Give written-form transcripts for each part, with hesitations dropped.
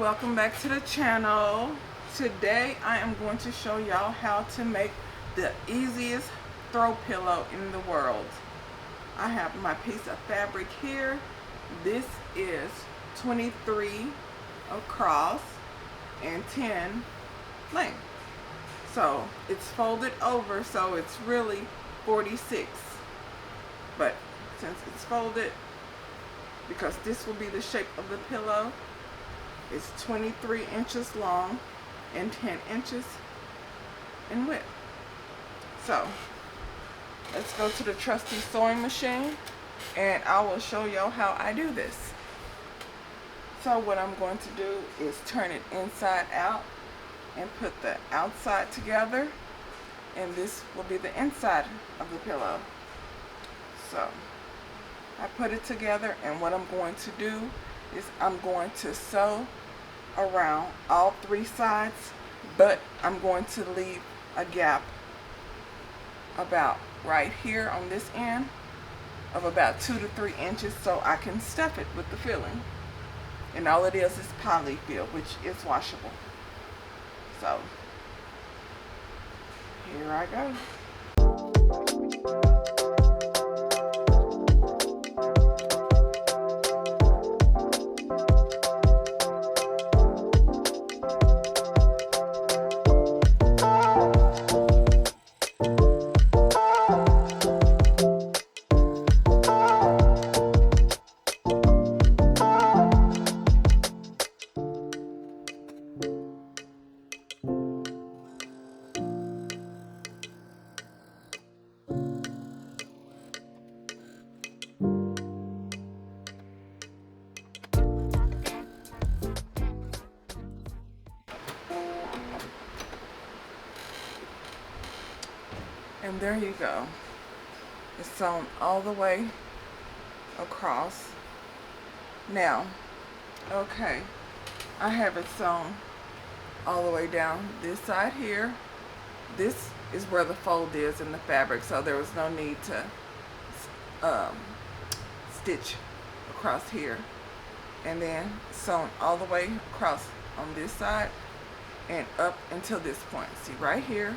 welcome back to the channel. Today I am going to show y'all how to make the easiest throw pillow in the world. I have my piece of fabric here. This is 23 across and 10 length. So it's folded over, so it's really 46. But since it's folded, because this will be the shape of the pillow, it's 23 inches long and 10 inches in width. So let's go to the trusty sewing machine and I will show y'all how I do this. So what I'm going to do is turn it inside out and put the outside together, and this will be the inside of the pillow. So I put it together, and what I'm going to do is I'm going to sew around all three sides, but I'm going to leave a gap about right here on this end of about 2 to 3 inches so I can stuff it with the filling. And all it is polyfill, which is washable. So here I go. And there you go. It's sewn all the way across. Now, okay, I have it sewn all the way down this side here. This is where the fold is in the fabric, so there was no need to stitch across here. And then sewn all the way across on this side and up until this point. See right here,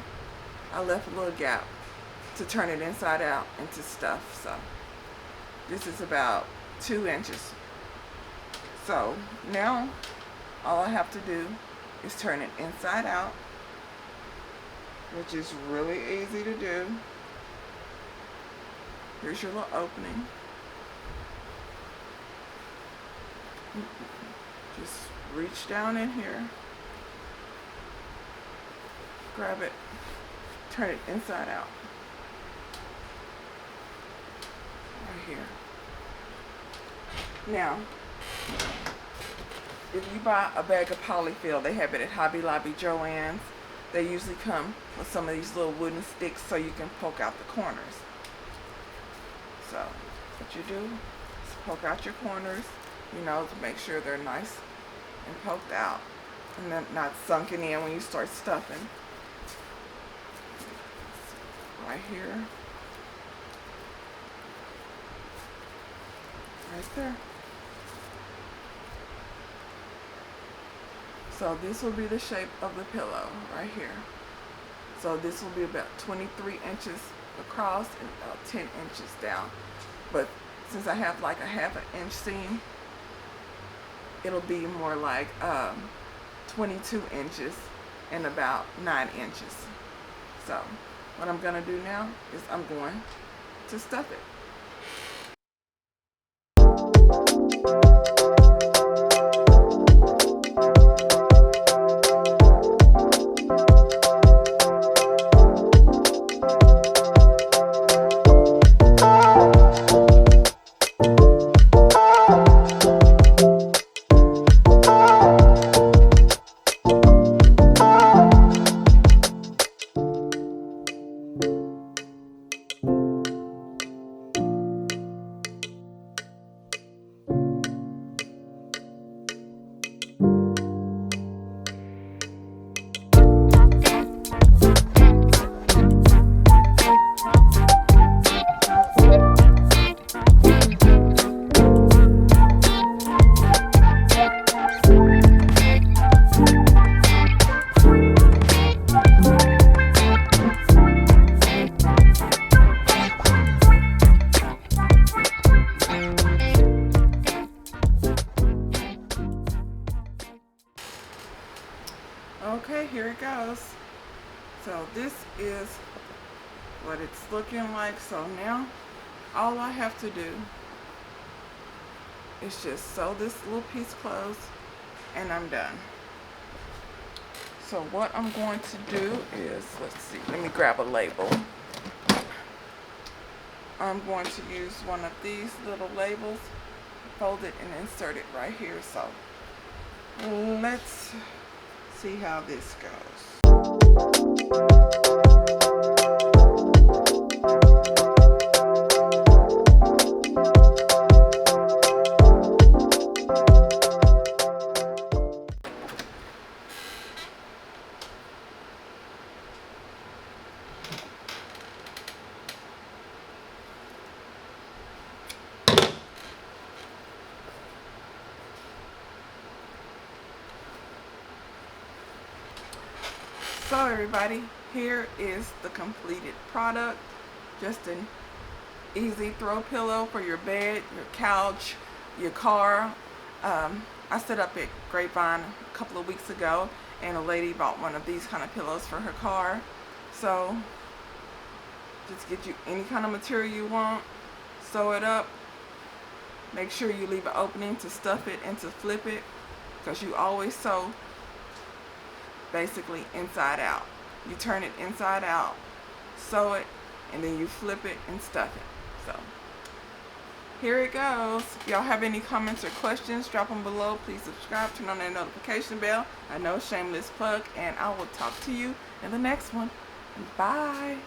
I left a little gap to turn it inside out into stuff. So this is about 2 inches. So now all I have to do is turn it inside out, which is really easy to do. Here's your little opening. Just reach down in here, grab it, turn it inside out. Right here. Now, if you buy a bag of polyfill, they have it at Hobby Lobby, Joann's. They usually come with some of these little wooden sticks so you can poke out the corners. So what you do is poke out your corners, you know, to make sure they're nice and poked out and then not sunken in when you start stuffing. Right here. Right there. So this will be the shape of the pillow right here. So this will be about 23 inches across and about 10 inches down. But since I have like a ½ inch seam, it'll be more like 22 inches and about 9 inches. So what I'm going to do now is I'm going to stuff it. So this is what it's looking like. So now all I have to do is just sew this little piece close and I'm done. So what I'm going to do is, let's see, let me grab a label. I'm going to use one of these little labels, fold it and insert it right here. So let's see how this goes. So everybody, here is the completed product. Just an easy throw pillow for your bed, your couch, your car. I set up at Grapevine a couple of weeks ago and a lady bought one of these kind of pillows for her car. So just get you any kind of material you want, sew it up. Make sure you leave an opening to stuff it and to flip it, because you always sew basically inside out. You turn it inside out, sew it, and then you flip it and stuff it. So here it goes. If y'all have any comments or questions, drop them below. Please subscribe, turn on that notification bell. I know, shameless plug, and I will talk to you in the next one. Bye.